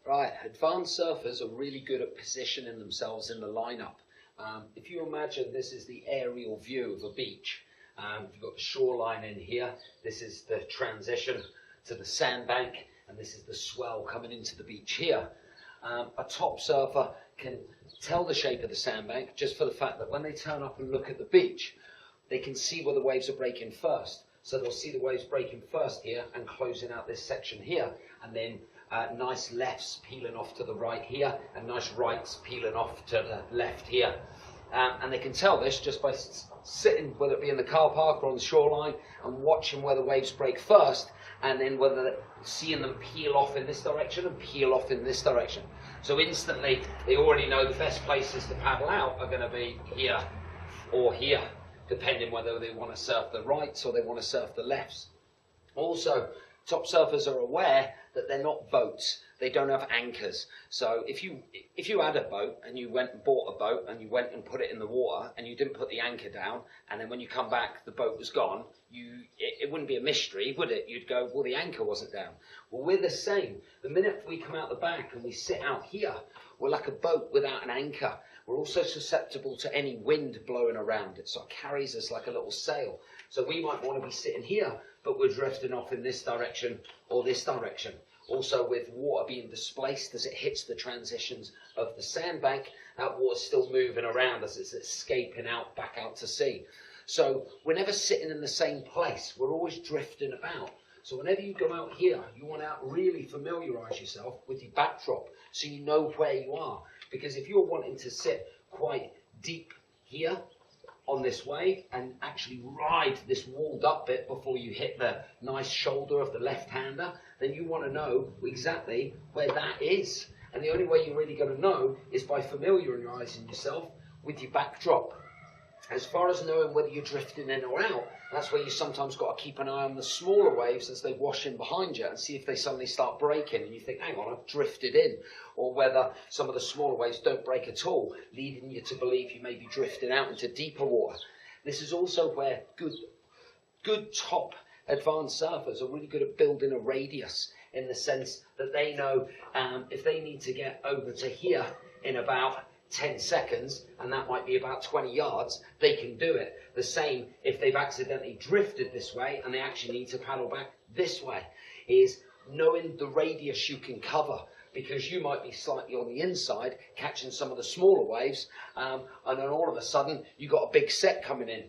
Right, advanced surfers are really good at positioning themselves in the lineup. If you imagine this is the aerial view of a beach, you've got the shoreline in here, this is the transition to the sandbank, and this is the swell coming into the beach here. A top surfer can tell the shape of the sandbank just for the fact that when they turn up and look at the beach, they can see where the waves are breaking first. So they'll see the waves breaking first here and closing out this section here, and then nice lefts peeling off to the right here, and nice rights peeling off to the left here. And they can tell this just by sitting, whether it be in the car park or on the shoreline, and watching where the waves break first, and then whether they're seeing them peel off in this direction and peel off in this direction. So instantly, they already know the best places to paddle out are going to be here or here, depending whether they want to surf the rights or they want to surf the lefts. Also, top surfers are aware that they're not boats. They don't have anchors. So if you had a boat and you went and bought a boat and you went and put it in the water and you didn't put the anchor down, and then when you come back the boat was gone, it wouldn't be a mystery, would it? You'd go, well, the anchor wasn't down. Well, we're the same. The minute we come out the back and we sit out here, we're like a boat without an anchor. We're also susceptible to any wind blowing around. It sort of carries us like a little sail. So we might want to be sitting here, but we're drifting off in this direction or this direction. Also, with water being displaced as it hits the transitions of the sandbank, that water's still moving around as it's escaping out, back out to sea. So we're never sitting in the same place. We're always drifting about. So whenever you go out here, you want to really familiarise yourself with your backdrop so you know where you are. Because if you're wanting to sit quite deep here on this wave and actually ride this walled up bit before you hit the nice shoulder of the left-hander, then you want to know exactly where that is. And the only way you're really going to know is by familiarising yourself with your backdrop. As far as knowing whether you're drifting in or out, that's where you sometimes got to keep an eye on the smaller waves as they wash in behind you and see if they suddenly start breaking and you think, hang on, I've drifted in. Or whether some of the smaller waves don't break at all, leading you to believe you may be drifting out into deeper water. This is also where good top advanced surfers are really good at building a radius, in the sense that they know if they need to get over to here in about 10 seconds, and that might be about 20 yards, they can do it. The same if they've accidentally drifted this way and they actually need to paddle back this way, is knowing the radius you can cover, because you might be slightly on the inside catching some of the smaller waves, and then all of a sudden you've got a big set coming in.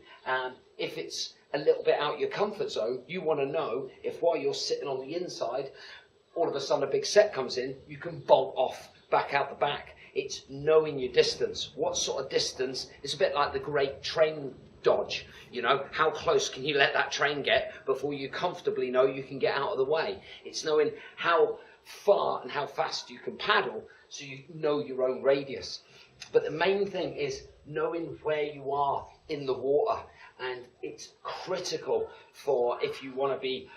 If it's a little bit out your comfort zone, you want to know if while you're sitting on the inside, all of a sudden a big set comes in, you can bolt off back out the back. It's knowing your distance. What sort of distance? It's a bit like the great train dodge. You know, how close can you let that train get before you comfortably know you can get out of the way? It's knowing how far and how fast you can paddle so you know your own radius. But the main thing is knowing where you are in the water. And it's critical for, if you want to be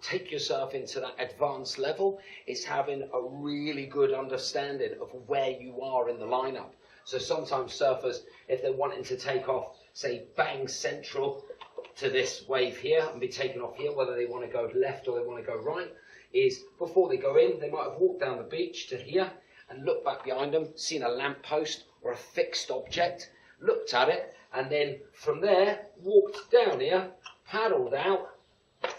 take your surfing to that advanced level, is having a really good understanding of where you are in the lineup. So sometimes surfers, if they're wanting to take off, say bang central to this wave here and be taken off here, whether they want to go left or they want to go right, is before they go in, they might have walked down the beach to here and looked back behind them, seen a lamppost or a fixed object, looked at it, and then from there walked down here, paddled out,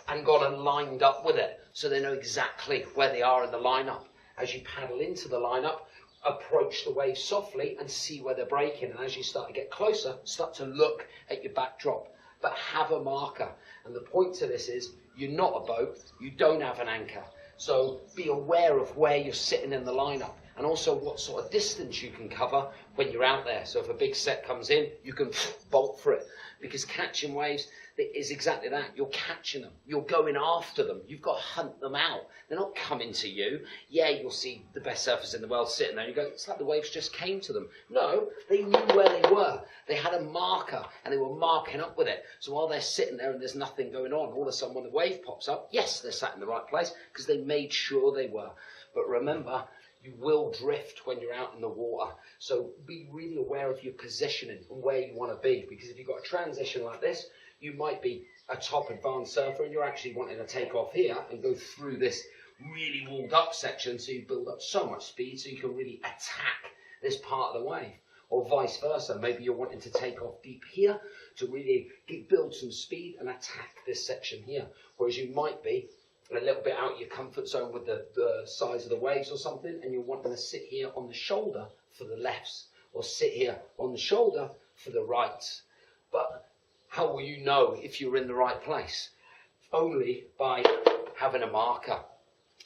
and gone and lined up with it. So they know exactly where they are in the lineup. As you paddle into the lineup, approach the wave softly and see where they're breaking. And as you start to get closer, start to look at your backdrop. But have a marker. And the point to this is, you're not a boat, you don't have an anchor. So be aware of where you're sitting in the lineup, and also what sort of distance you can cover when you're out there. So if a big set comes in, you can bolt for it. Because catching waves is exactly that. You're catching them. You're going after them. You've got to hunt them out. They're not coming to you. Yeah, you'll see the best surfers in the world sitting there and you go, it's like the waves just came to them. No, they knew where they were. They had a marker and they were marking up with it. So while they're sitting there and there's nothing going on, all of a sudden when the wave pops up, yes, they're sat in the right place because they made sure they were. But remember, you will drift when you're out in the water. So be really aware of your positioning and where you want to be. Because if you've got a transition like this, you might be a top advanced surfer and you're actually wanting to take off here and go through this really walled up section, so you build up so much speed so you can really attack this part of the wave. Or vice versa, maybe you're wanting to take off deep here to really build some speed and attack this section here. Whereas you might be a little bit out of your comfort zone with the size of the waves or something, and you're wanting to sit here on the shoulder for the lefts, or sit here on the shoulder for the rights. But how will you know if you're in the right place? Only by having a marker.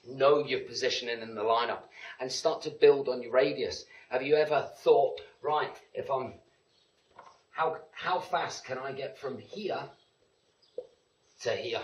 Know your positioning in the lineup and start to build on your radius. Have you ever thought, right, if I'm, how fast can I get from here to here?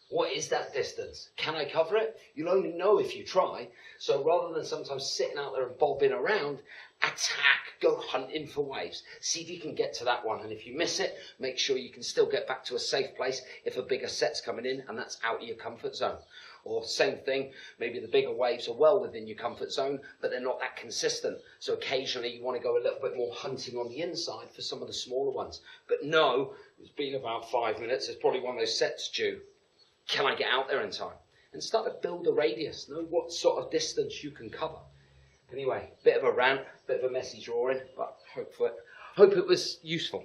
What is that distance? Can I cover it? You'll only know if you try. So rather than sometimes sitting out there and bobbing around, attack, go hunting for waves. See if you can get to that one. And if you miss it, make sure you can still get back to a safe place if a bigger set's coming in and that's out of your comfort zone. Or same thing, maybe the bigger waves are well within your comfort zone, but they're not that consistent. So occasionally you want to go a little bit more hunting on the inside for some of the smaller ones. But no, it's been about 5 minutes. It's probably one of those sets due. Can I get out there in time? And start to build a radius. Know what sort of distance you can cover. Anyway, bit of a rant, bit of a messy drawing, but hope it was useful.